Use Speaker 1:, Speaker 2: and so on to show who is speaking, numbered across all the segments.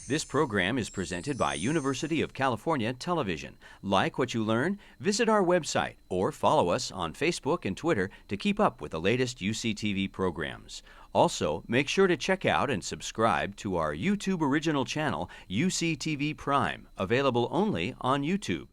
Speaker 1: This program is presented by University of California Television. Like what you learn? Visit our website or follow us on Facebook and Twitter to keep up with the latest UCTV programs. Also, make sure to check out and subscribe to our YouTube original channel, UCTV Prime, available only on YouTube.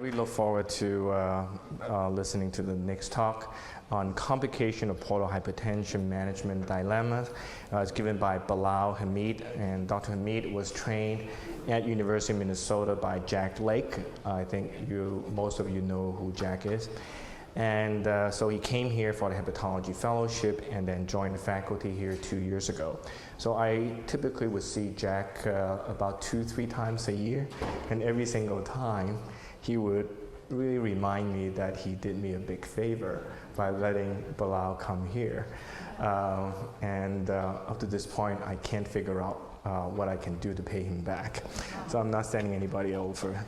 Speaker 2: We look forward to listening to the next talk on complication of portal hypertension management dilemmas. It's given by Bilal Hamid, and Dr. Hamid was trained at University of Minnesota by Jack Lake. I think most of you know who Jack is. And so he came here for the hepatology fellowship and then joined the faculty here 2 years ago. So I typically would see Jack about 2-3 times a year, and every single time he would really remind me that he did me a big favor by letting Bilal come here. And up to this point, I can't figure out what I can do to pay him back. So I'm not sending anybody over.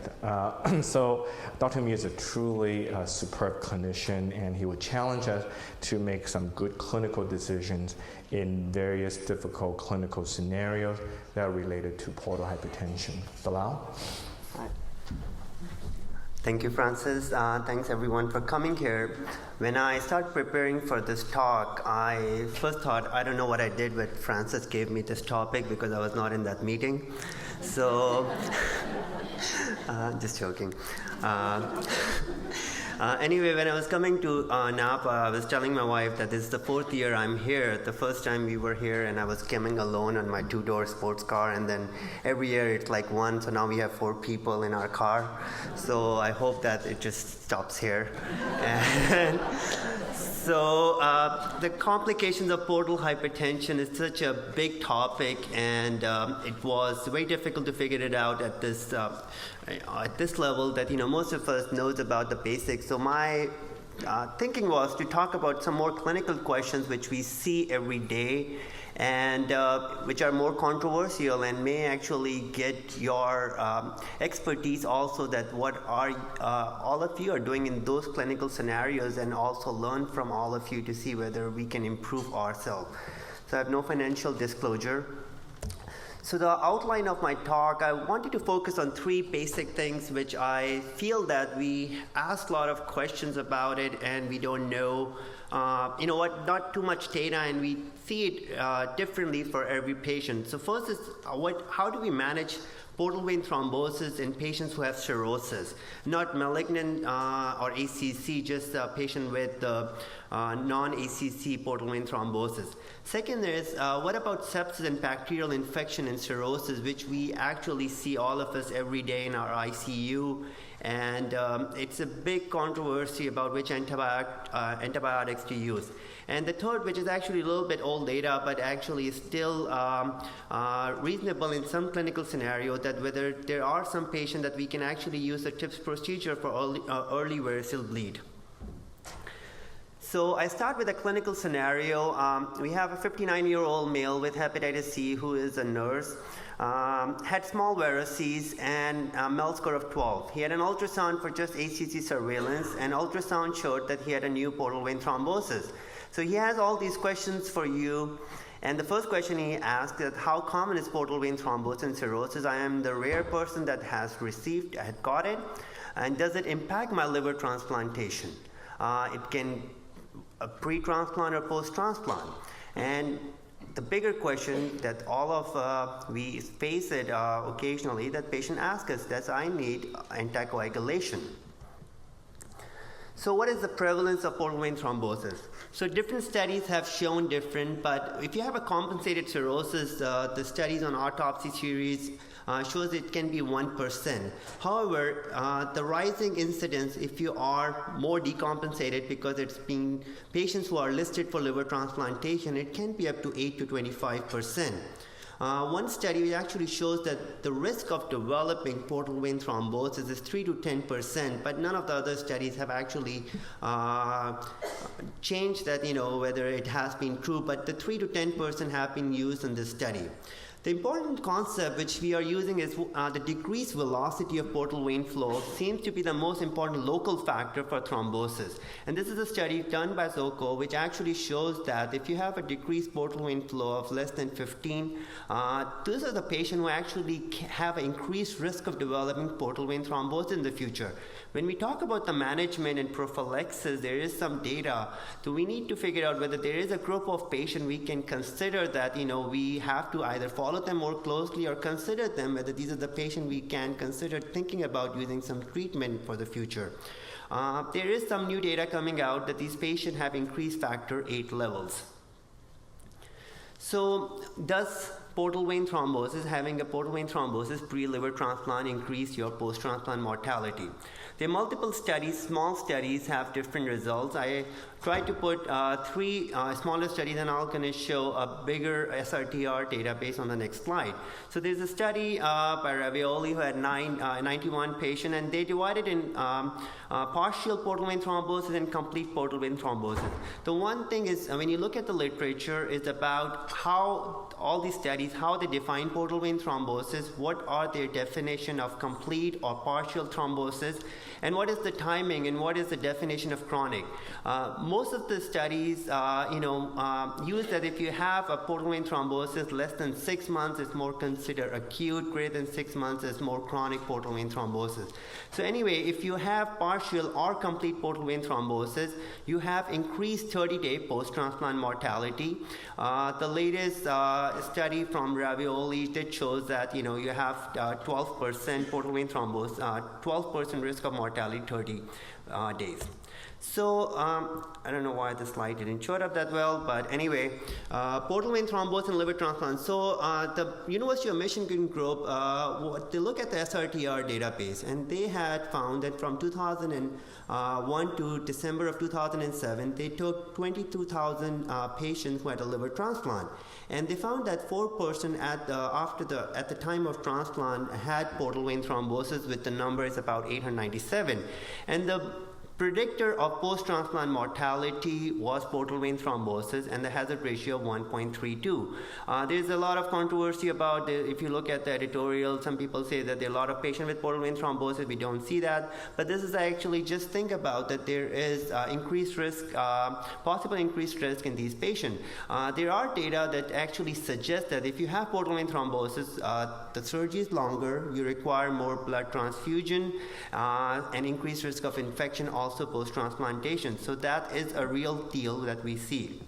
Speaker 2: So Dr. Hamid is a truly superb clinician, and he would challenge us to make some good clinical decisions in various difficult clinical scenarios that are related to portal hypertension. Bilal?
Speaker 3: Thank you, Francis. Thanks everyone for coming here. When I started preparing for this talk, I first thought, I don't know what I did when Francis gave me this topic because I was not in that meeting. So, just joking. Anyway, when I was coming to Napa, I was telling my wife that this is the 4th year I'm here. The first time we were here and I was coming alone on my 2-door sports car, and then every year it's like 1, so now we have 4 people in our car. So I hope that it just stops here. And so the complications of portal hypertension is such a big topic, and it was very difficult to figure it out at this level that most of us knows about the basics. So my thinking was to talk about some more clinical questions which we see every day, and which are more controversial and may actually get your expertise also, that what are all of you are doing in those clinical scenarios, and also learn from all of you to see whether we can improve ourselves. So I have no financial disclosure. So the outline of my talk, I wanted to focus on 3 basic things which I feel that we ask a lot of questions about it and we don't know, not too much data, and we see it differently for every patient. So first is how do we manage portal vein thrombosis in patients who have cirrhosis, not malignant or ACC, just a patient with non-ACC portal vein thrombosis. Second is, what about sepsis and bacterial infection and cirrhosis, which we actually see all of us every day in our ICU, and it's a big controversy about which antibiotics to use. And the third, which is actually a little bit old data, but actually is still reasonable in some clinical scenario, that whether there are some patients that we can actually use the TIPS procedure for early variceal bleed. So I start with a clinical scenario. We have a 59-year-old male with hepatitis C who is a nurse, had small varices and a MEL score of 12. He had an ultrasound for just ACC surveillance, and ultrasound showed that he had a new portal vein thrombosis. So he has all these questions for you. And the first question he asked is, how common is portal vein thrombosis and cirrhosis? I am the rare person that had got it. And does it impact my liver transplantation? It can pre-transplant or post-transplant. And the bigger question that all of we face it occasionally, that patient asks us, does I need anticoagulation? So what is the prevalence of portal vein thrombosis? So different studies have shown different, but if you have a compensated cirrhosis, the studies on autopsy series shows it can be 1%. However, the rising incidence, if you are more decompensated, because it's been patients who are listed for liver transplantation, it can be up to 8 to 25%. One study which actually shows that the risk of developing portal vein thrombosis is 3 to 10%, but none of the other studies have actually changed that, whether it has been true, but the 3 to 10% have been used in this study. The important concept which we are using is the decreased velocity of portal vein flow seems to be the most important local factor for thrombosis. And this is a study done by Zocco which actually shows that if you have a decreased portal vein flow of less than 15, this is a patient who actually have an increased risk of developing portal vein thrombosis in the future. When we talk about the management and prophylaxis, there is some data. So we need to figure out whether there is a group of patients we can consider that, we have to either follow them more closely or consider them, whether these are the patients we can consider thinking about using some treatment for the future. There is some new data coming out that these patients have increased factor 8 levels. So does having a portal vein thrombosis pre-liver transplant increase your post-transplant mortality? There are multiple studies, small studies have different results. I tried to put 3 smaller studies, and I'm going to show a bigger SRTR database on the next slide. So there's a study by Ravioli who had 91 patients, and they divided in partial portal vein thrombosis and complete portal vein thrombosis. The one thing is, when you look at the literature, is about how all these studies, how they define portal vein thrombosis, what are their definition of complete or partial thrombosis, and what is the timing, and what is the definition of chronic. Most of the studies, use that if you have a portal vein thrombosis less than 6 months, it's more considered acute. Greater than 6 months is more chronic portal vein thrombosis. So anyway, if you have partial or complete portal vein thrombosis, you have increased 30-day post-transplant mortality. The latest study from Ravioli that shows that you have 12% portal vein thrombosis, 12% risk of mortality 30 days. So I don't know why the slide didn't show it up that well, but anyway, portal vein thrombosis and liver transplant. So the University of Michigan group, they look at the SRTR database, and they had found that from 2001 to December of 2007, they took 22,000 patients who had a liver transplant, and they found that 4% at the time of transplant had portal vein thrombosis, with the number is about 897, and the predictor of post-transplant mortality was portal vein thrombosis, and the hazard ratio of 1.32. There's a lot of controversy about if you look at the editorial, some people say that there are a lot of patients with portal vein thrombosis. We don't see that, but this is actually just think about that there is increased risk, possible increased risk in these patients. There are data that actually suggest that if you have portal vein thrombosis, the surgery is longer, you require more blood transfusion, and increased risk of infection also post-transplantation. So that is a real deal that we see.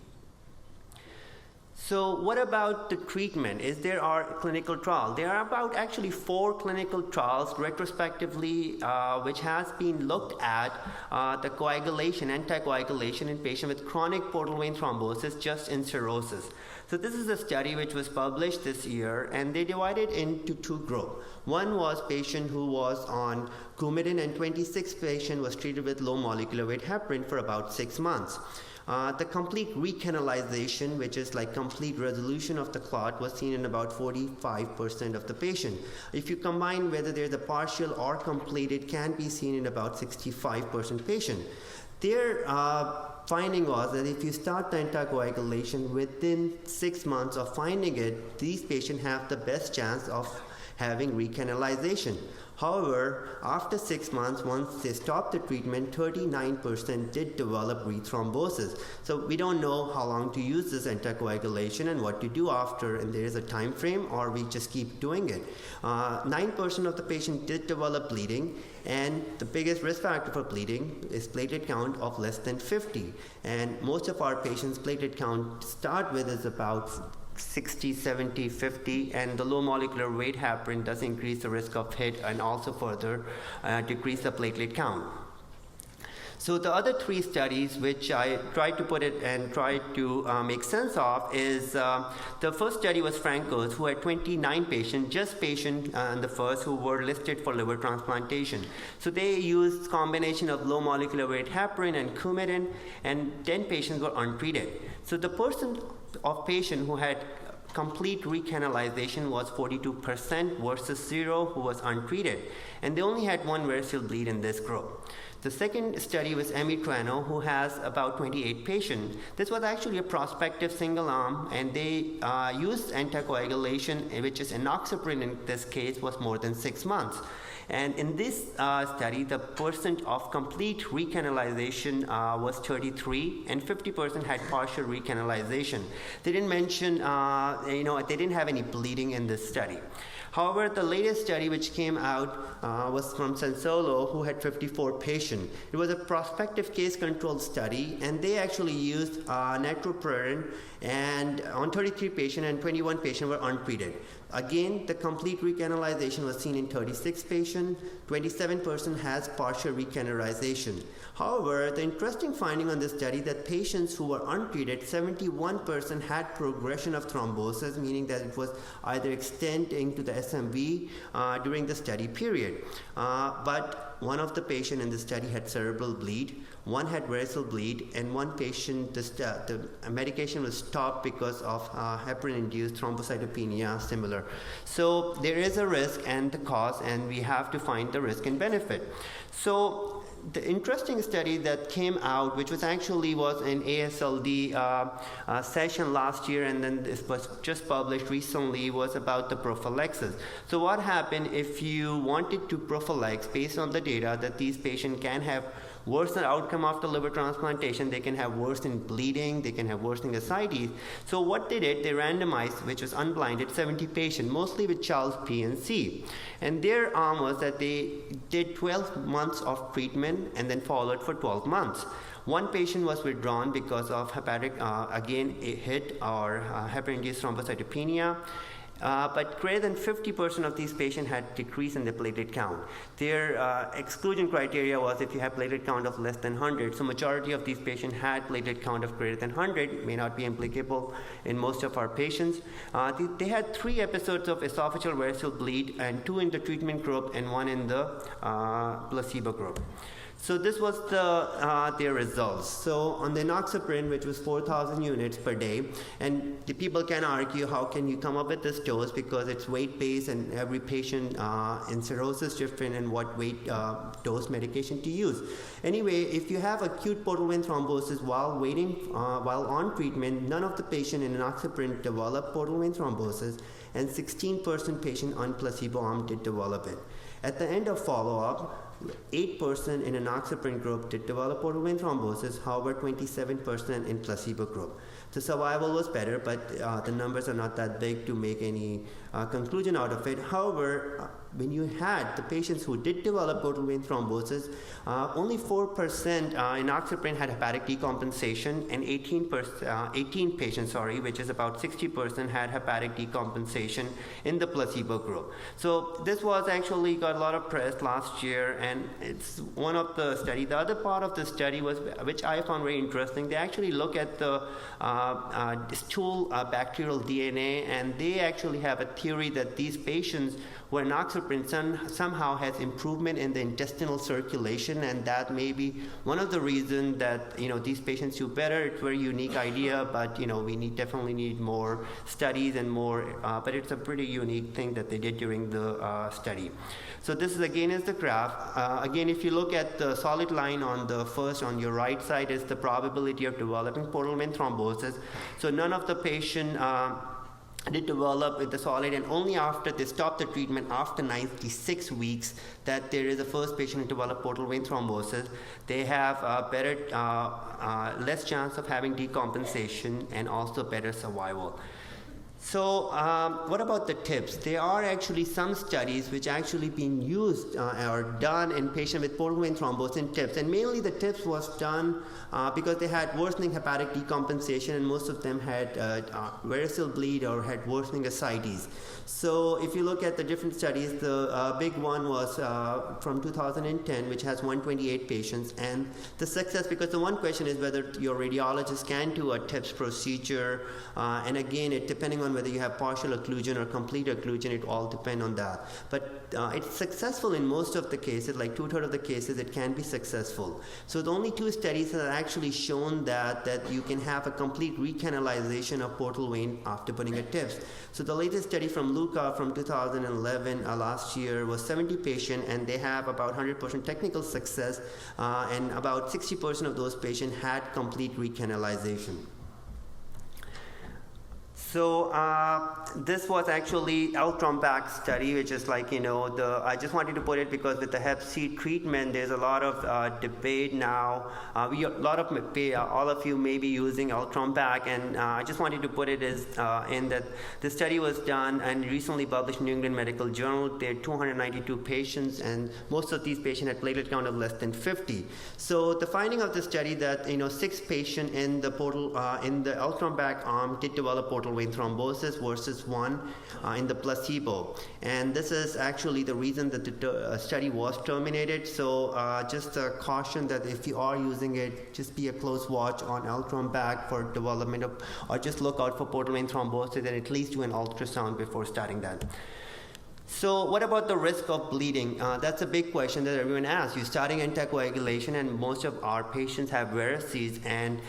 Speaker 3: So what about the treatment? There are clinical trials. There are about actually 4 clinical trials retrospectively which has been looked at the anticoagulation in patients with chronic portal vein thrombosis just in cirrhosis. So this is a study which was published this year, and they divided into 2 groups. One was patient who was on Coumadin, and 26 patient was treated with low molecular weight heparin for about 6 months. The complete recanalization, which is like complete resolution of the clot, was seen in about 45% of the patient. If you combine whether there's a partial or complete, it can be seen in about 65% patient. Their finding was that if you start the anticoagulation within 6 months of finding it, these patients have the best chance of having recanalization. However, after 6 months, once they stopped the treatment, 39% did develop rethrombosis. So we don't know how long to use this anticoagulation and what to do after, and there is a time frame, or we just keep doing it. 9% of the patients did develop bleeding, and the biggest risk factor for bleeding is platelet count of less than 50. And most of our patients' platelet count to start with is about 60, 70, 50, and the low molecular weight heparin does increase the risk of hit and also further decrease the platelet count. So the other 3 studies which I tried to put it and tried to make sense of is the first study was Franco's, who had 29 patients, just patients in the first who were listed for liver transplantation. So they used combination of low molecular weight heparin and Coumadin, and 10 patients were untreated. So the patient who had complete recanalization was 42% versus 0 who was untreated. And they only had one variceal bleed in this group. The second study was Amitrano, who has about 28 patients. This was actually a prospective single arm, and they used anticoagulation, which is enoxaparin in this case, was more than 6 months. And in this study, the percent of complete recanalization was 33, and 50% had partial recanalization. They didn't mention, they didn't have any bleeding in this study. However, the latest study which came out was from Sansolo, who had 54 patients. It was a prospective case-controlled study, and they actually used nitrofuran and on 33 patients, and 21 patients were untreated. Again, the complete recanalization was seen in 36 patients. 27% has partial recanalization. However, the interesting finding on this study that patients who were untreated, 71% had progression of thrombosis, meaning that it was either extending to the SMV during the study period. But one of the patients in the study had cerebral bleed, one had variceal bleed, and one patient, the medication was stopped because of heparin-induced thrombocytopenia similar. So there is a risk and the cause, and we have to find the risk and benefit. So the interesting study that came out, which was in ASLD session last year, and then this was just published recently, was about the prophylaxis. So what happened if you wanted to prophylax based on the data that these patients can have worsened outcome after liver transplantation, they can have worsened bleeding, they can have worsening ascites. So what they did, they randomized, which was unblinded, 70 patients, mostly with Charles P and C. And their arm was that they did 12 months of treatment and then followed for 12 months. One patient was withdrawn because of hepatic, again, a hit or heparin-induced thrombocytopenia. But greater than 50% of these patients had decrease in the platelet count. Their exclusion criteria was if you have platelet count of less than 100. So majority of these patients had platelet count of greater than 100. May not be applicable in most of our patients. They had 3 episodes of esophageal variceal bleed, and 2 in the treatment group and 1 in the placebo group. So this was their results. So on the enoxaparin, which was 4,000 units per day, and the people can argue how can you come up with this dose because it's weight-based and every patient in cirrhosis different and what weight dose medication to use. Anyway, if you have acute portal vein thrombosis while on treatment, none of the patient in enoxaparin developed portal vein thrombosis, and 16% patient on placebo arm did develop it. At the end of follow-up, 8% in an enoxaparin group did develop portal vein thrombosis, however 27% in placebo group. The survival was better, but the numbers are not that big to make any conclusion out of it. However, when you had the patients who did develop portal vein thrombosis, only 4% enoxaparin had hepatic decompensation, and 18 patients, which is about 60%, had hepatic decompensation in the placebo group. So this was actually got a lot of press last year, and it's one of the study. The other part of the study was, which I found very interesting, they actually look at the stool bacterial DNA, and they actually have a theory that these patients where enoxaparin somehow has improvement in the intestinal circulation, and that may be one of the reasons that these patients do better. It's a very unique idea, but we definitely need more studies and more. But it's a pretty unique thing that they did during the study. So this is the graph. Again, if you look at the solid line on your right side is the probability of developing portal vein thrombosis. So none of the patient did develop with the solid, and only after they stopped the treatment after 96 weeks that there is a first patient who developed portal vein thrombosis. They have less chance of having decompensation and also better survival. So what about the tips? There are actually some studies which actually been used or done in patients with portal vein thrombosis in tips, and mainly the tips was done because they had worsening hepatic decompensation, and most of them had variceal bleed or had worsening ascites. So if you look at the different studies, the big one was from 2010, which has 128 patients, and the success, because the one question is whether your radiologist can do a TIPS procedure, and again, it depending on on whether you have partial occlusion or complete occlusion. It all depends on that. But it's successful in most of the cases, like 2/3 of the cases, it can be successful. So the only 2 studies have actually shown that you can have a complete recanalization of portal vein after putting a TIPS. So the latest study from Luca from 2011 last year was 70 patients, and they have about 100% technical success, and about 60% of those patients had complete recanalization. So this was actually Eltron-Back study, which is like, I just wanted to put it because with the Hep C treatment, there's a lot of debate now. All of you may be using Eltron-Back, and I just wanted to put it as in that the study was done and recently published in New England Medical Journal. There are 292 patients, and most of these patients had platelet count of less than 50. So the finding of the study that 6 patients in the Eltron-Back arm did develop portal vein thrombosis versus 1 in the placebo, and this is actually the reason that the study was terminated. So just a caution that if you are using it, just be a close watch on Eltron-Back for development of, or just look out for portal vein thrombosis, and at least do an ultrasound before starting that. So what about the risk of bleeding? That's a big question that everyone asks. You're starting anticoagulation, and most of our patients have varices. And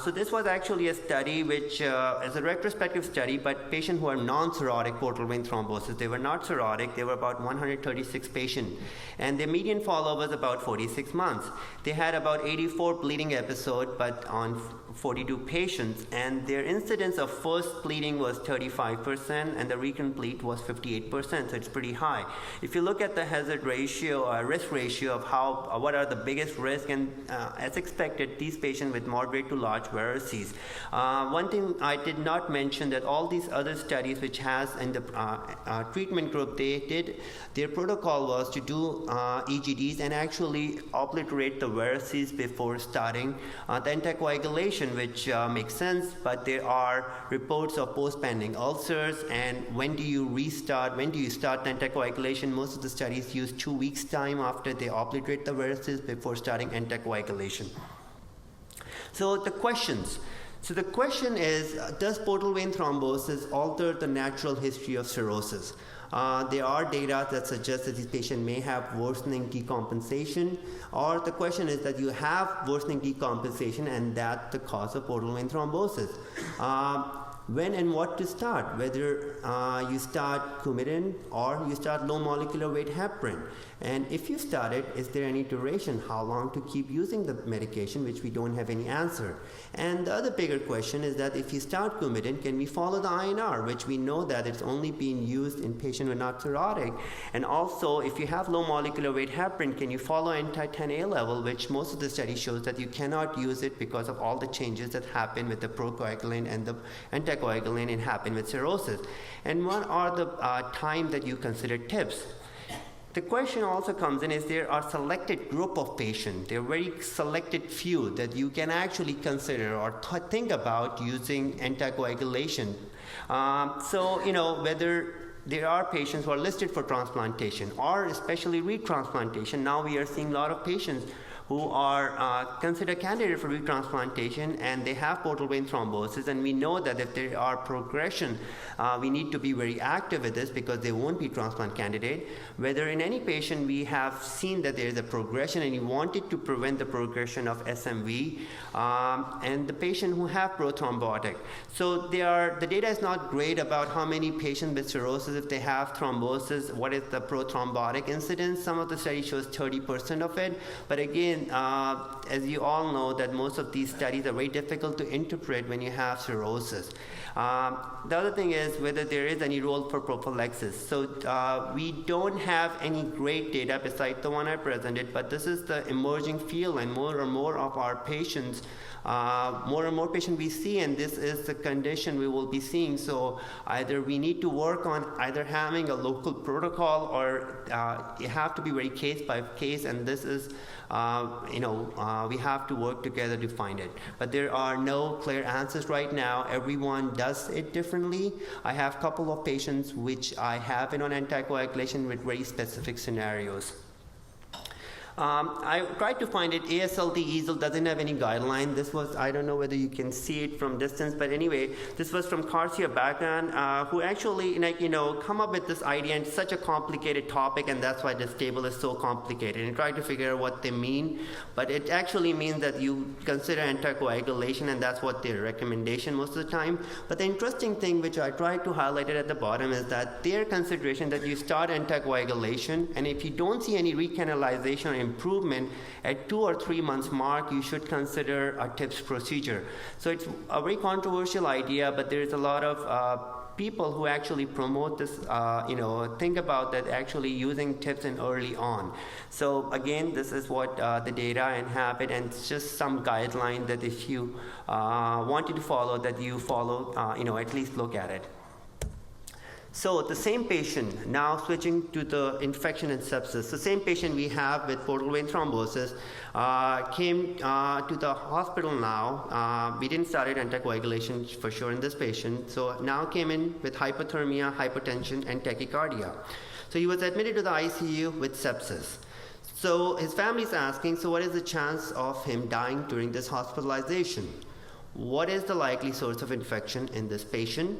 Speaker 3: so this was actually a study which is a retrospective study, but patients who are non-cirrhotic portal vein thrombosis. They were not cirrhotic. They were about 136 patients. And their median follow-up was about 46 months. They had about 84 bleeding episodes, but on 42 patients. And their incidence of first bleeding was 35%, and the recurrent bleed was 58%. So it's pretty high. If you look at the hazard ratio or risk ratio of what are the biggest risks, and as expected, these patients with moderate to large varices. One thing I did not mention, that all these other studies which has in the treatment group, their protocol was to do EGDs and actually obliterate the varices before starting the anticoagulation, which makes sense, but there are reports of post-pending ulcers, and when do you start the anticoagulation? Most of the studies use 2 weeks time after they obliterate the varices before starting anticoagulation. So the question is, does portal vein thrombosis alter the natural history of cirrhosis? There are data that suggest that these patients may have worsening decompensation, or the question is that you have worsening decompensation and that's the cause of portal vein thrombosis. When and what to start, whether you start Coumadin or you start low molecular weight heparin. And if you start it, is there any duration? How long to keep using the medication, which we don't have any answer. And the other bigger question is that if you start Coumadin, can we follow the INR, which we know that it's only being used in patients who are not cirrhotic. And also, if you have low molecular weight heparin, can you follow anti-10A level, which most of the study shows that you cannot use it because of all the changes that happen with the procoagulant and the anticoagulant and happen with cirrhosis. And what are the time that you consider TIPS? The question also comes in is there are selected group of patients, there are very selected few that you can actually consider or think about using anticoagulation. Whether there are patients who are listed for transplantation or especially retransplantation. Now we are seeing a lot of patients who are considered candidates for retransplantation, and they have portal vein thrombosis, and we know that if there are progression, we need to be very active with this because they won't be transplant candidate. Whether in any patient we have seen that there is a progression and you wanted to prevent the progression of SMV, and the patient who have prothrombotic. So the data is not great about how many patients with cirrhosis, if they have thrombosis, what is the prothrombotic incidence. Some of the studies shows 30% of it, but again, as you all know, that most of these studies are very difficult to interpret when you have cirrhosis. The other thing is whether there is any role for prophylaxis. So we don't have any great data besides the one I presented, but this is the emerging field, and more and more of our patients, more and more patients we see, and this is the condition we will be seeing. So either we need to work on either having a local protocol, or you have to be very case by case, and this is we have to work together to find it. But there are no clear answers right now. Everyone does it differently. I have a couple of patients which I have been on anticoagulation with very specific scenarios. I tried to find it. ASLD easel doesn't have any guideline. This was, I don't know whether you can see it from distance, but anyway, this was from Garcia Bagan, who actually, come up with this idea, and it's such a complicated topic, and that's why this table is so complicated. And try to figure out what they mean, but it actually means that you consider anticoagulation, and that's what their recommendation most of the time. But the interesting thing, which I tried to highlight it at the bottom, is that their consideration that you start anticoagulation, and if you don't see any recanalization or improvement at 2 or 3 months mark, you should consider a TIPS procedure. So it's a very controversial idea, but there is a lot of people who actually promote this, think about that actually using TIPS in early on. So again, this is what the data and habit, and it's just some guideline that if you wanted to follow, that you follow, at least look at it. So the same patient, now switching to the infection and sepsis, the same patient we have with portal vein thrombosis came to the hospital now. We didn't start anticoagulation for sure in this patient. So now came in with hypothermia, hypertension, and tachycardia. So he was admitted to the ICU with sepsis. So his family is asking, so what is the chance of him dying during this hospitalization? What is the likely source of infection in this patient?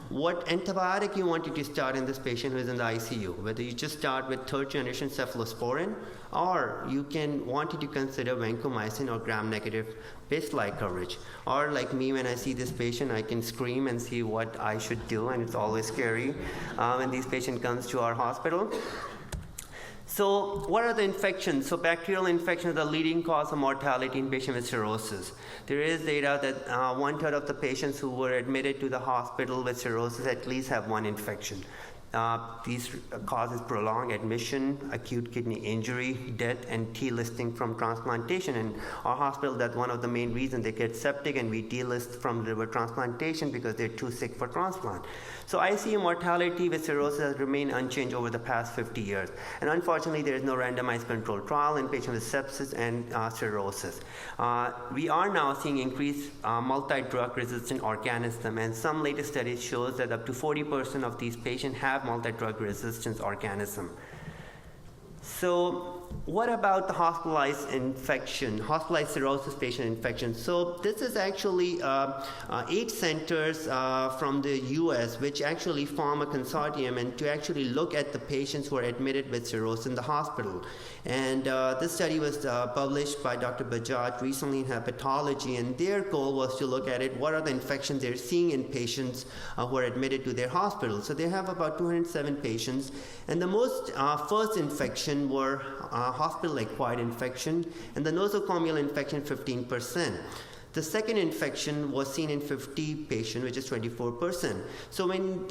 Speaker 3: What antibiotic you wanted to start in this patient who is in the ICU? Whether you just start with third generation cephalosporin, or you can wanted to consider vancomycin or gram-negative paste-like coverage. Or like me, when I see this patient, I can scream and see what I should do, and it's always scary when this patient comes to our hospital. So what are the infections? So bacterial infection is the leading cause of mortality in patients with cirrhosis. There is data that 1/3 of the patients who were admitted to the hospital with cirrhosis at least have one infection. These causes prolonged admission, acute kidney injury, death, and T-listing from transplantation. In our hospital, that's one of the main reasons they get septic, and we delist from liver transplantation because they're too sick for transplant. So ICU mortality with cirrhosis has remained unchanged over the past 50 years. And unfortunately, there is no randomized controlled trial in patients with sepsis and cirrhosis. We are now seeing increased multi-drug resistant organism, and some latest studies shows that up to 40% of these patients have multi-drug resistance organism. So what about the hospitalized infection, hospitalized cirrhosis patient infection? So this is actually 8 centers from the US which actually form a consortium and to actually look at the patients who are admitted with cirrhosis in the hospital. And this study was published by Dr. Bajaj recently in Hepatology, and their goal was to look at it, what are the infections they're seeing in patients who are admitted to their hospital. So they have about 207 patients, and the most first infection were hospital-acquired infection, and the nosocomial infection 15%. The second infection was seen in 50 patients, which is 24%. So when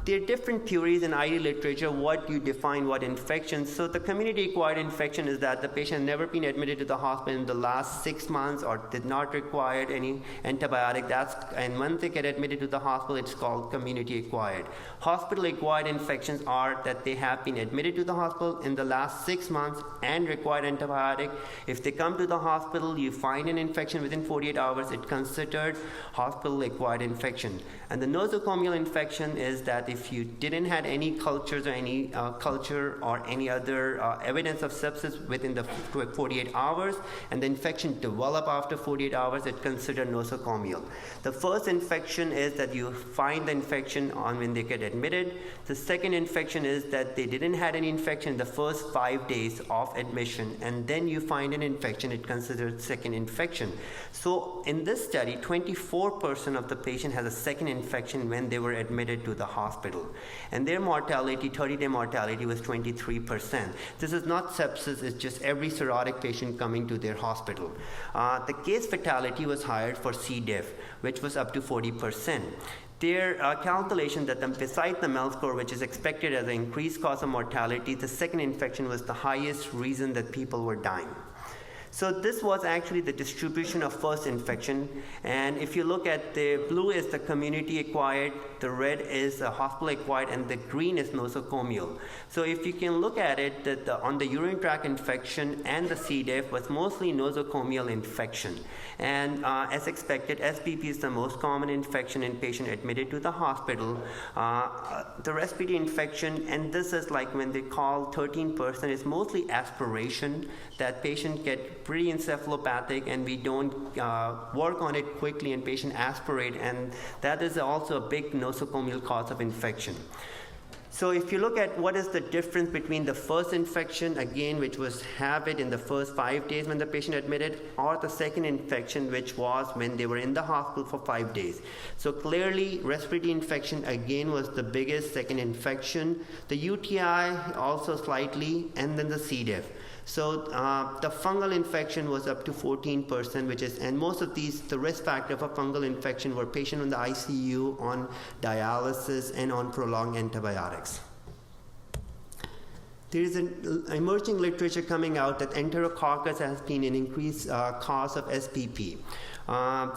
Speaker 3: there are different theories in ID literature, what you define what infection. So the community-acquired infection is that the patient has never been admitted to the hospital in the last 6 months or did not require any antibiotic. And once they get admitted to the hospital, it's called community-acquired. Hospital-acquired infections are that they have been admitted to the hospital in the last 6 months and required antibiotic. If they come to the hospital, you find an infection within 48 hours, it's considered hospital-acquired infection. And the nosocomial infection is that if you didn't have any cultures or any culture or any other evidence of sepsis within the 48 hours, and the infection develop after 48 hours, it's considered nosocomial. The first infection is that you find the infection on when they get admitted. The second infection is that they didn't have any infection in the first 5 days of admission, and then you find an infection, it's considered second infection. So in this study, 24% of the patient has a second infection when they were admitted to the hospital. And their mortality, 30-day mortality, was 23%. This is not sepsis, it's just every cirrhotic patient coming to their hospital. The case fatality was higher for C. diff, which was up to 40%. Their calculation that besides the MEL score, which is expected as an increased cause of mortality, the second infection was the highest reason that people were dying. So this was actually the distribution of first infection, and if you look at the blue is the community acquired, the red is the hospital acquired, and the green is nosocomial. So if you can look at it, that on the urinary tract infection and the C. diff was mostly nosocomial infection. And as expected, SBP is the most common infection in patient admitted to the hospital. The respiratory infection, and this is like when they call 13%, is mostly aspiration, that patient get pretty encephalopathic and we don't work on it quickly and patient aspirate, and that is also a big nosocomial cause of infection. So if you look at what is the difference between the first infection, again, which was have it in the first 5 days when the patient admitted, or the second infection, which was when they were in the hospital for 5 days. So clearly, respiratory infection, again, was the biggest second infection. The UTI also slightly, and then the C. diff. So the fungal infection was up to 14%, which is, and most of these, the risk factor for fungal infection were patients in the ICU, on dialysis, and on prolonged antibiotics. There is an emerging literature coming out that Enterococcus has been an increased cause of SBP.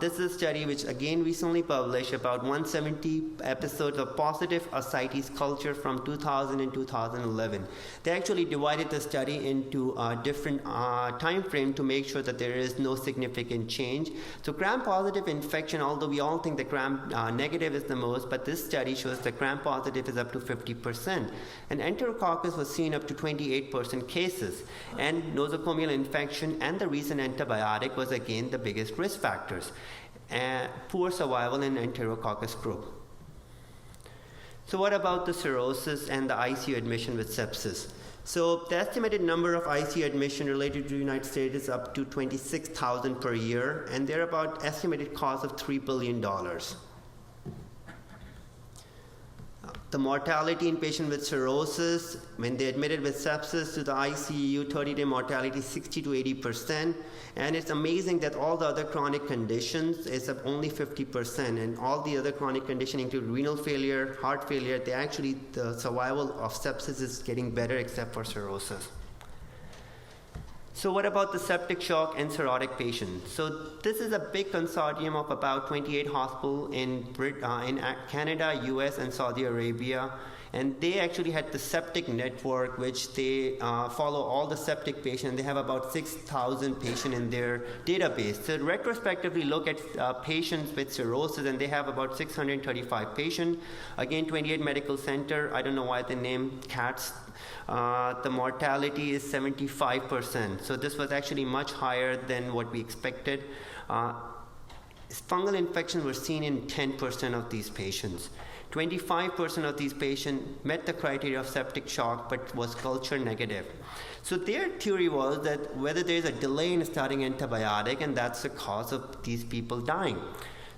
Speaker 3: This is a study which again recently published, about 170 episodes of positive ascites culture from 2000 and 2011. They actually divided the study into a different time frame to make sure that there is no significant change. So gram-positive infection, although we all think that gram-negative is the most, but this study shows that gram-positive is up to 50%. And Enterococcus was seen up to 28% cases. And nosocomial infection and the recent antibiotic was again the biggest risk factor. Poor survival in Enterococcus group. So what about the cirrhosis and the ICU admission with sepsis? So the estimated number of ICU admission related to the United States is up to 26,000 per year, and they're about estimated cost of $3 billion. The mortality in patients with cirrhosis, when they admitted with sepsis to the ICU, 30-day mortality 60 to 80%. And it's amazing that all the other chronic conditions is of only 50%. And all the other chronic conditions include renal failure, heart failure. The survival of sepsis is getting better except for cirrhosis. So what about the septic shock and cirrhotic patients? So this is a big consortium of about 28 hospitals in Canada, US, and Saudi Arabia. And they actually had the septic network, which they follow all the septic patients. They have about 6,000 patients in their database. So retrospectively look at patients with cirrhosis, and they have about 635 patients. Again, 28 medical center. I don't know why they named CATS. The mortality is 75%. So this was actually much higher than what we expected. Fungal infections were seen in 10% of these patients. 25% of these patients met the criteria of septic shock but was culture negative. So their theory was that whether there's a delay in starting antibiotic, and that's the cause of these people dying.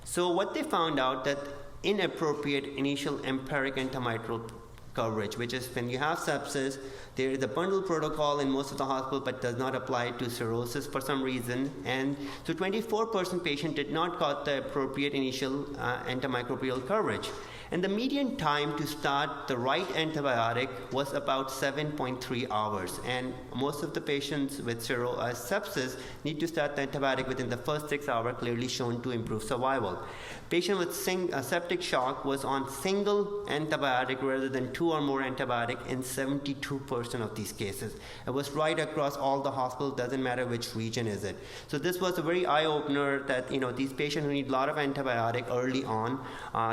Speaker 3: So what they found out that inappropriate initial empiric antimicrobial coverage, which is when you have sepsis, there is a bundle protocol in most of the hospitals but does not apply to cirrhosis for some reason. And so 24% patient did not got the appropriate initial antimicrobial coverage. And the median time to start the right antibiotic was about 7.3 hours. And most of the patients with sepsis need to start the antibiotic within the first 6 hours, clearly shown to improve survival. Patient with septic shock was on single antibiotic rather than 2 or more antibiotic in 72% of these cases. It was right across all the hospitals, doesn't matter which region is it. So this was a very eye-opener that these patients who need a lot of antibiotic early on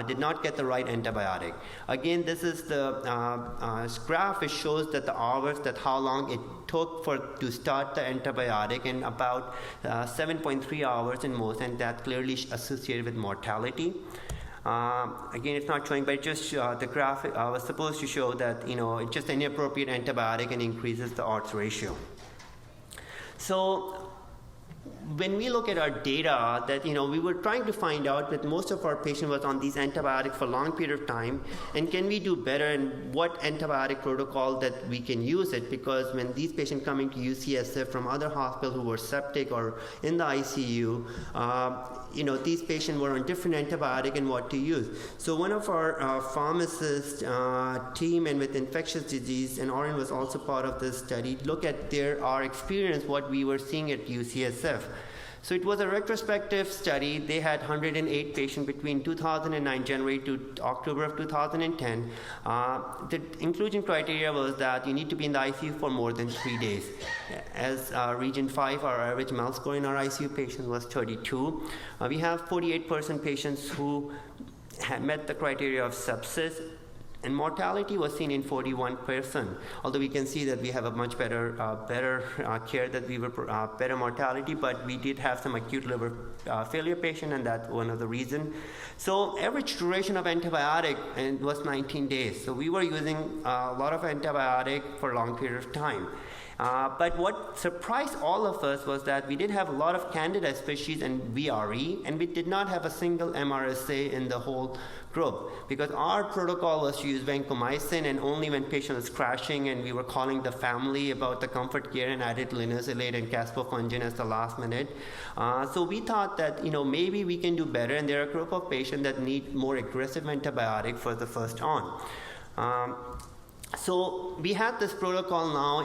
Speaker 3: did not get the right antibiotic. Again, this is the graph. It shows that the hours, that how long it took to start the antibiotic, and about 7.3 hours in most, and that clearly associated with mortality. Again, it's not showing, but it just the graph was supposed to show that it's just an inappropriate antibiotic and increases the odds ratio. So when we look at our data, that we were trying to find out that most of our patients was on these antibiotics for a long period of time, and can we do better, and what antibiotic protocol that we can use it, because when these patients coming to UCSF from other hospitals who were septic or in the ICU, these patients were on different antibiotic and what to use. So one of our pharmacist team and with infectious disease, and Oren was also part of this study, look at our experience, what we were seeing at UCSF. So it was a retrospective study. They had 108 patients between 2009 January to October of 2010. The inclusion criteria was that you need to be in the ICU for more than 3 days. As region 5, our average MEL score in our ICU patients was 32. We have 48% patients who had met the criteria of sepsis, and mortality was seen in 41%. Although we can see that we have a much better care, that we were better mortality, but we did have some acute liver failure patient, and that's one of the reasons. So average duration of antibiotic was 19 days. So we were using a lot of antibiotic for a long period of time. But what surprised all of us was that we did have a lot of Candida species and VRE, and we did not have a single MRSA in the whole group, because our protocol was to use vancomycin, and only when patient was crashing and we were calling the family about the comfort care and added linezolid and caspofungin as the last minute. So we thought that maybe we can do better, and there are a group of patients that need more aggressive antibiotic for the first on. So we have this protocol now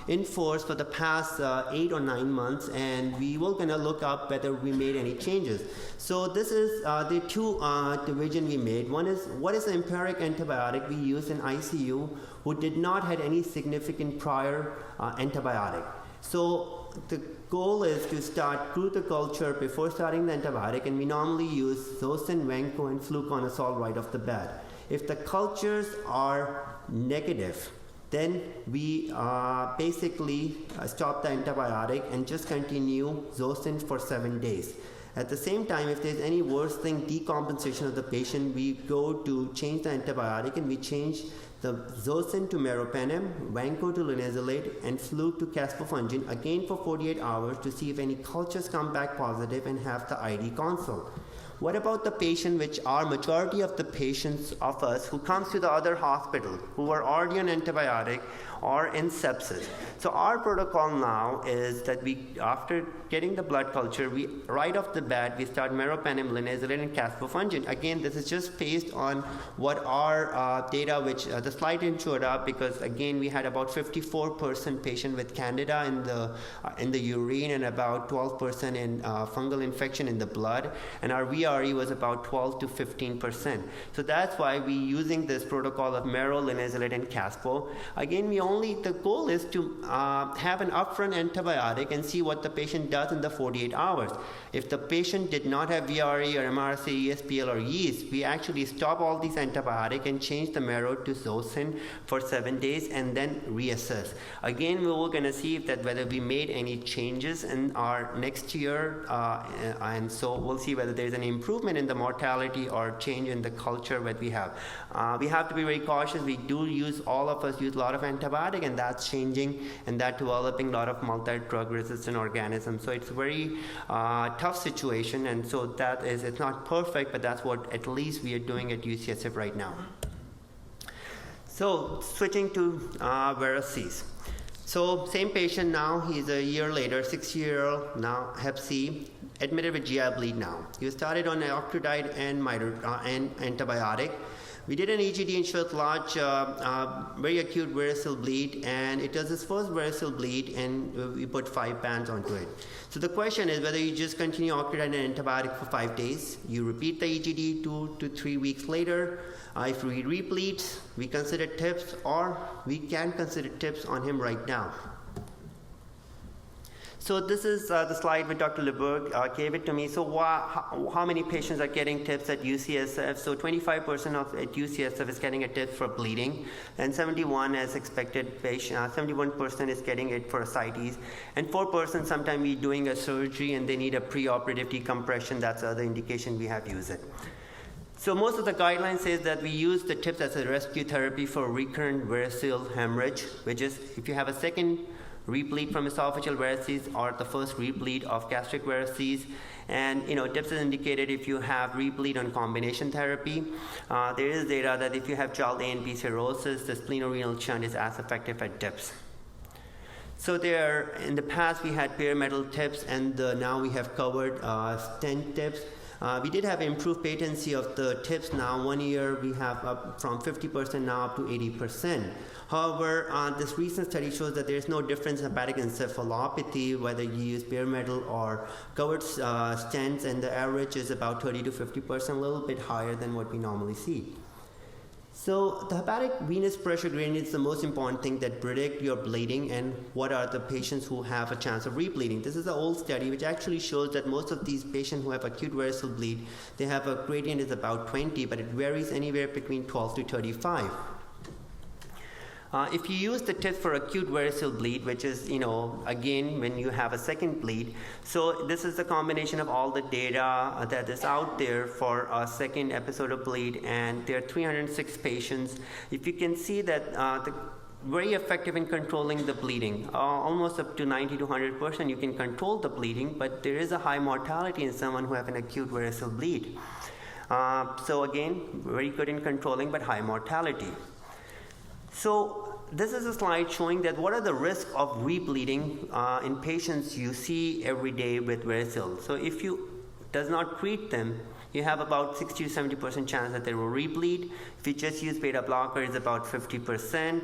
Speaker 3: in force for the past 8 or 9 months, and we were going to look up whether we made any changes. So this is the two division we made. One is, what is the empiric antibiotic we use in ICU who did not have any significant prior antibiotic. So the goal is to start through the culture before starting the antibiotic, and we normally use Zosyn, Vanco, and fluconazole right off the bat. If the cultures are negative, then we basically stop the antibiotic and just continue Zosyn for 7 days. At the same time, if there's any worsening decompensation of the patient, we go to change the antibiotic, and we change the Zosyn to meropenem, Vanco to linezolid, and flu to caspofungin, again for 48 hours to see if any cultures come back positive and have the ID consult. What about the patient, which are majority of the patients of us who comes to the other hospital who are already on antibiotic or in sepsis? So our protocol now is that we, after getting the blood culture, we right off the bat we start meropenem, linezolid, and caspofungin. Again, this is just based on what our data, which the slide didn't show it up, because again we had about 54% patient with Candida in the urine, and about 12% in fungal infection in the blood, and our VRE was about 12 to 15%. So that's why we using this protocol of mero, linezolid, and caspo. Again, the goal is to have an upfront antibiotic and see what the patient does in the 48 hours. If the patient did not have VRE or MRSA, ESBL, or yeast, we actually stop all these antibiotic and change the mero to Zosyn for 7 days, and then reassess. Again, we were going to see whether we made any changes in our next year, and so we'll see whether there's an improvement in the mortality or change in the culture that we have. We have to be very cautious. We do all of us use a lot of antibiotic, and that's changing, and that developing a lot of multi-drug resistant organisms. So it's a very tough situation, and so it's not perfect, but that's what at least we are doing at UCSF right now. So switching to varices. So same patient now, he's a year later, 6-year-old now, Hep C, admitted with GI bleed now. He started on octreotide and antibiotic. We did an EGD and showed large, very acute variceal bleed, and it was his first variceal bleed, and we put 5 bands onto it. So the question is whether you just continue octreotide and antibiotic for 5 days, you repeat the EGD 2 to 3 weeks later. If we rebleed, we consider tips, or we can consider tips on him right now. So this is the slide with Dr. LeBerg gave it to me. So how many patients are getting tips at UCSF? So 25% at UCSF is getting a tip for bleeding, and 71 as expected patient, 71% is getting it for ascites, and 4% sometimes we're doing a surgery and they need a preoperative decompression. That's the other indication we have used it. So most of the guidelines says that we use the tips as a rescue therapy for recurrent variceal hemorrhage, which is if you have a second rebleed from esophageal varices or the first rebleed of gastric varices. And TIPS is indicated if you have rebleed on combination therapy. There is data that if you have child A and B cirrhosis, the splenorenal shunt is as effective as TIPS. So in the past we had bare metal TIPS, and now we have covered stent TIPS. We did have improved patency of the TIPS now. 1 year we have up from 50% now up to 80%. However, this recent study shows that there is no difference in hepatic encephalopathy whether you use bare metal or covered stents, and the average is about 30 to 50%, a little bit higher than what we normally see. So the hepatic venous pressure gradient is the most important thing that predict your bleeding and what are the patients who have a chance of rebleeding. This is an old study which actually shows that most of these patients who have acute variceal bleed, they have a gradient is about 20, but it varies anywhere between 12 to 35. If you use the TIPS for acute variceal bleed, which is, again, when you have a second bleed, so this is the combination of all the data that is out there for a second episode of bleed, and there are 306 patients. If you can see that very effective in controlling the bleeding, almost up to 90 to 100% you can control the bleeding, but there is a high mortality in someone who have an acute variceal bleed. So again, very good in controlling, but high mortality. So this is a slide showing that what are the risks of rebleeding in patients you see every day with variceal. So if you does not treat them, you have about 60 to 70% chance that they will rebleed. If you just use beta blocker, it's about 50%.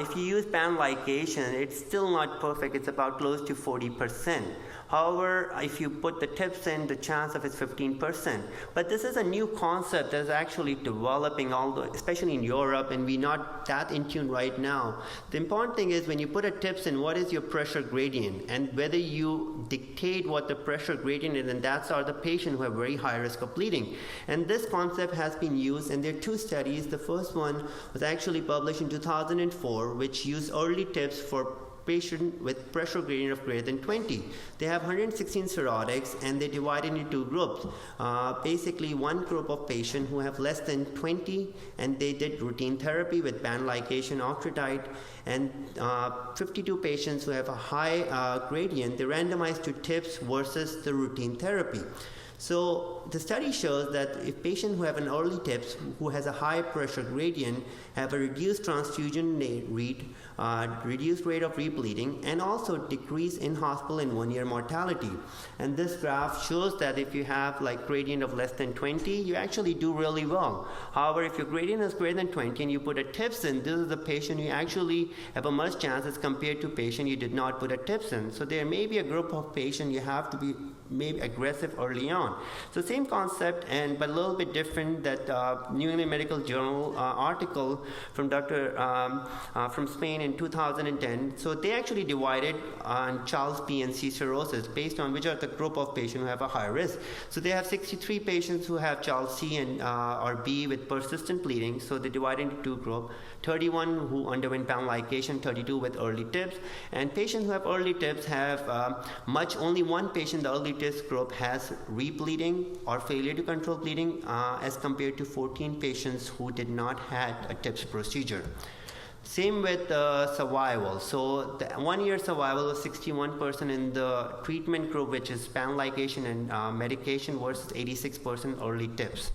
Speaker 3: If you use pan-ligation, it's still not perfect. It's about close to 40%. However, if you put the TIPS in, the chance of it's 15%. But this is a new concept that's actually developing, especially in Europe, and we're not that in tune right now. The important thing is when you put a TIPS in, what is your pressure gradient, and whether you dictate what the pressure gradient is, and that's are the patient who have very high risk of bleeding. And this concept has been used, and there are two studies. The first one was actually published in 2004, which used early TIPS for patient with pressure gradient of greater than 20. They have 116 cirrhotics, and they divided into two groups. Basically, one group of patients who have less than 20, and they did routine therapy with pan-ligation octreotide, and 52 patients who have a high gradient, they randomized to TIPS versus the routine therapy. So the study shows that if patients who have an early TIPS, who has a high pressure gradient, have a reduced transfusion rate, reduced rate of rebleeding, and also decrease in hospital and 1 year mortality. And this graph shows that if you have like gradient of less than 20, you actually do really well. However, if your gradient is greater than 20 and you put a TIPS in, this is the patient you actually have a much chance as compared to patient you did not put a TIPS in. So there may be a group of patients you have to be maybe aggressive early on. So same concept, but a little bit different. That New England Medical Journal article from Dr. From Spain in 2010. So they actually divided on Charles B and C cirrhosis based on which are the group of patients who have a high risk. So they have 63 patients who have Charles C and or B with persistent bleeding. So they divided into two groups. 31 who underwent pan-ligation, 32 with early TIPS, and patients who have early TIPS have only one patient, the early TIPS group, has rebleeding or failure to control bleeding as compared to 14 patients who did not have a TIPS procedure. Same with survival. So the 1 year survival was 61% in the treatment group, which is pan-ligation and medication, versus 86% early TIPS.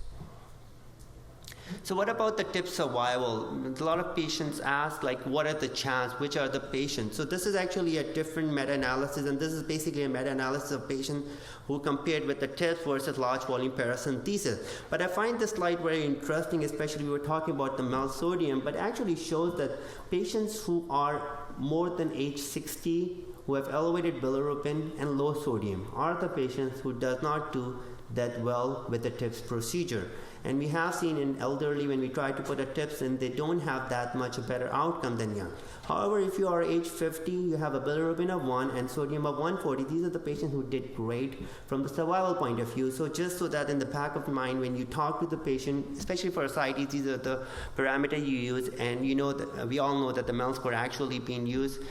Speaker 3: So what about the TIPS survival? A lot of patients ask, like, what are the chance, which are the patients? So this is actually a different meta-analysis, and this is basically a meta-analysis of patients who compared with the TIPS versus large volume paracentesis. But I find this slide very interesting, especially we were talking about the MELD sodium, but actually shows that patients who are more than age 60, who have elevated bilirubin and low sodium, are the patients who does not do that well with the TIPS procedure. And we have seen in elderly, when we try to put a TIPS in, they don't have that much a better outcome than young. However, if you are age 50, you have a bilirubin of 1 and sodium of 140, these are the patients who did great from the survival point of view. So just so that in the back of mind, when you talk to the patient, especially for ascites, these are the parameters you use, and you know that we all know that the MELD score actually being used,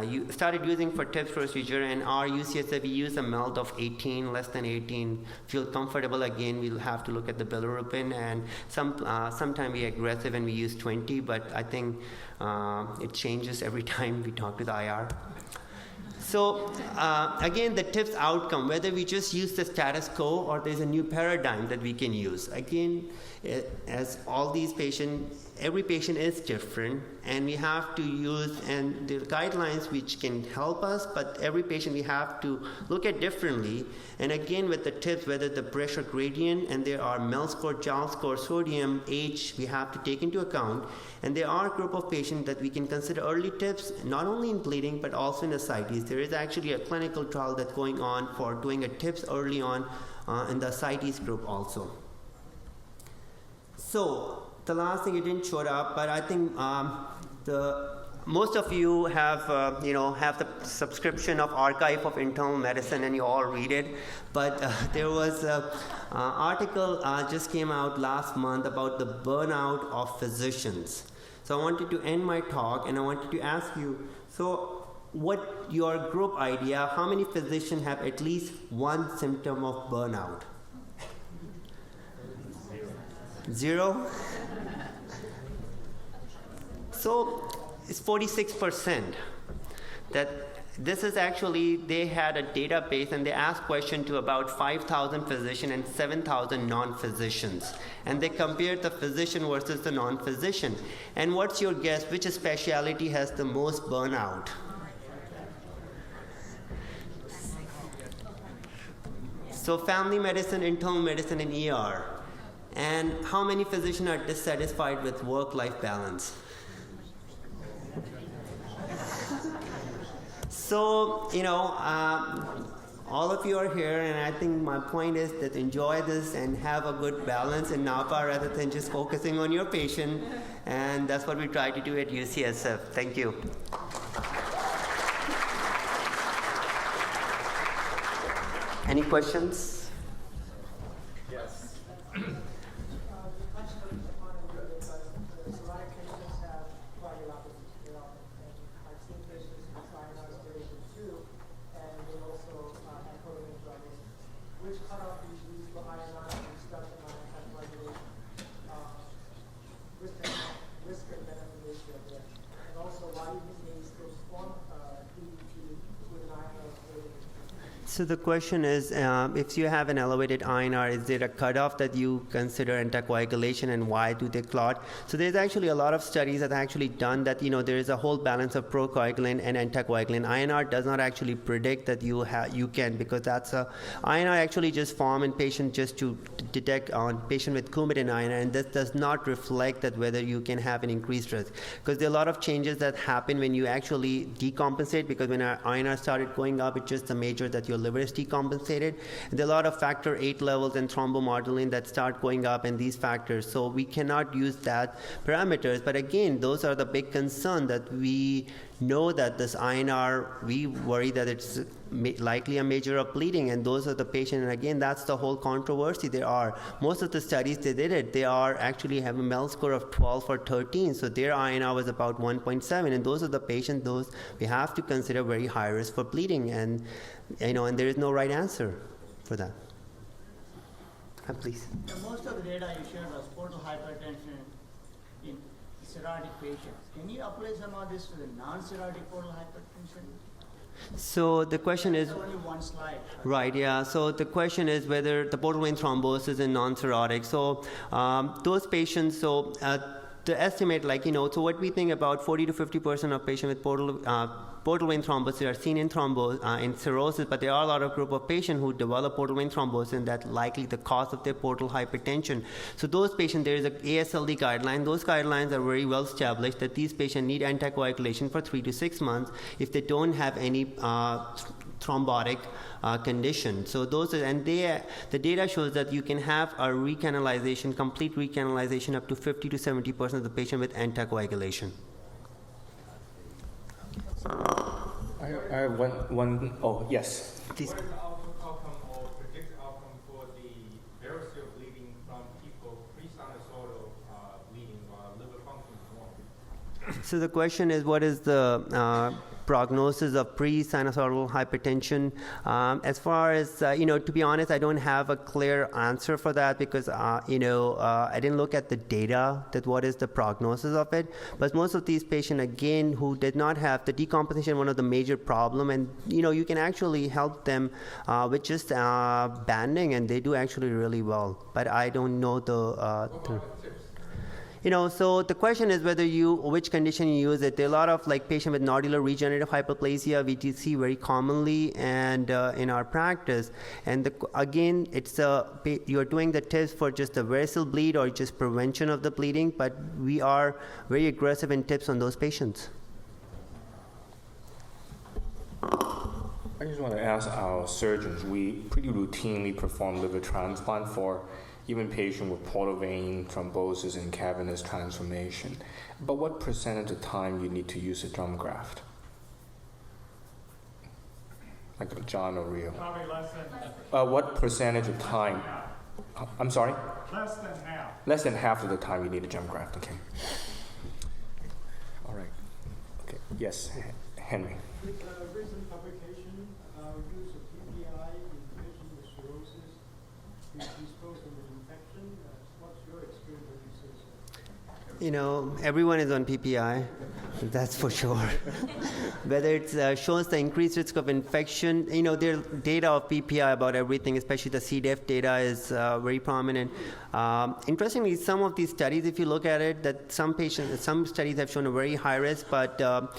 Speaker 3: you started using for TIPS procedure, and our UCSF, we use a MELD of 18, less than 18, feel comfortable again, we'll have to look at the bilirubin, and sometimes we aggressive and we use 20, but I think it changes every time we talk to the IR. So again, the tips outcome, whether we just use the status quo or there's a new paradigm that we can use. Again, as all these patients, every patient is different, and we have to use, and the guidelines which can help us, but every patient we have to look at differently. And again, with the tips, whether the pressure gradient, and there are MEL score, JAL score, sodium, age, we have to take into account. And there are a group of patients that we can consider early tips, not only in bleeding, but also in ascites. There is actually a clinical trial that's going on for doing a tips early on in the ascites group also. So the last thing, it didn't show up, but I think most of you have have the subscription of Archive of Internal Medicine, and you all read it. But there was an article just came out last month about the burnout of physicians. So I wanted to end my talk, and I wanted to ask you, so what your group idea, how many physicians have at least one symptom of burnout? Zero? So it's 46%. That this is actually, they had a database and they asked questions to about 5,000 physicians and 7,000 non-physicians. And they compared the physician versus the non-physician. And what's your guess, which specialty has the most burnout? So family medicine, internal medicine, and ER. And how many physicians are dissatisfied with work-life balance? So, all of you are here, and I think my point is that enjoy this and have a good balance in Napa rather than just focusing on your patient. And that's what we try to do at UCSF. Thank you. Any questions?
Speaker 4: Yes.
Speaker 3: So the question is, if you have an elevated INR, is there a cutoff that you consider anticoagulation, and why do they clot? So there's actually a lot of studies that have actually done that, there is a whole balance of procoagulant and anticoagulant. INR does not actually predict that you can, because that's INR actually just form in patient just to detect on patient with coumadin INR, and this does not reflect that whether you can have an increased risk. Because there are a lot of changes that happen when you actually decompensate, because when our INR started going up, it's just a major that your liver is decompensated. And there are a lot of factor 8 levels in thrombomodulin that start going up in these factors. So we cannot use that parameters. But again, those are the big concern that we know that this INR, we worry that it's likely a major of bleeding, and those are the patients. And again, that's the whole controversy. There are most of the studies they did it, they are actually have a MEL score of 12 or 13, so their INR was about 1.7, and those are the patients those we have to consider very high risk for bleeding, and and there is no right answer for that. Please.
Speaker 4: Most of the data you shared was portal hypertension in cirrhotic patients. Can you apply some of this to the non-cirrhotic portal hypertension?
Speaker 3: So the question is,
Speaker 4: only one slide.
Speaker 3: Right, yeah. So the question is whether the portal vein thrombosis in non-cirrhotic. So those patients, the estimate, so what we think about 40 to 50% of patients with portal vein thrombosis are seen in cirrhosis, but there are a lot of group of patients who develop portal vein thrombosis, and that's likely the cause of their portal hypertension. So those patients, there is a ASLD guideline. Those guidelines are very well established that these patients need anticoagulation for 3 to 6 months if they don't have any thrombotic condition. So the data shows that you can have a recanalization, complete recanalization up to 50 to 70% of the patient with anticoagulation.
Speaker 2: I have one. Oh, yes.
Speaker 3: Please.
Speaker 5: What is the outcome or predicted outcome for the variceal bleeding from people pre-sinusoidal bleeding or liver function is normal?
Speaker 3: So the question is, what is the prognosis of pre-sinusoidal hypertension. As far as, to be honest, I don't have a clear answer for that because, I didn't look at the data that what is the prognosis of it. But most of these patients, again, who did not have the decompensation, one of the major problem, and, you can actually help them with just banding, and they do actually really well. But I don't know so the question is which condition you use it. There are a lot of patients with nodular regenerative hyperplasia we do see very commonly and in our practice. And again, it's you're doing the tips for just a variceal bleed or just prevention of the bleeding, but we are very aggressive in tips on those patients.
Speaker 2: I just want to ask our surgeons, we pretty routinely perform liver transplant for even patients with portal vein thrombosis and cavernous transformation. But what percentage of time you need to use a drum graft? Like John or Rio?
Speaker 5: Probably less than.
Speaker 2: What percentage of time? I'm sorry?
Speaker 5: Less than half.
Speaker 2: Less than half of the time you need a drum graft, okay. All right. Okay, yes, Henry.
Speaker 6: With a recent publication about use of PPI in patients with cirrhosis, predisposed to an infection, what's your experience when you say so?
Speaker 3: Everyone is on PPI, that's for sure. Whether it shows the increased risk of infection, their data of PPI about everything, especially the C. diff data is very prominent. Interestingly, some of these studies, if you look at it, that some studies have shown a very high risk, but the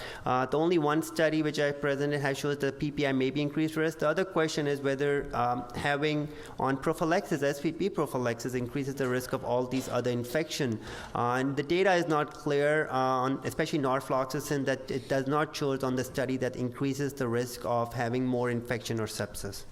Speaker 3: only one study which I presented has shown that PPI may be increased risk. The other question is whether having on prophylaxis, HVP prophylaxis, increases the risk of all these other infections. And the data is not clear on, especially norfloxacin, that it does not show on the study that increases the risk of having more infection or sepsis.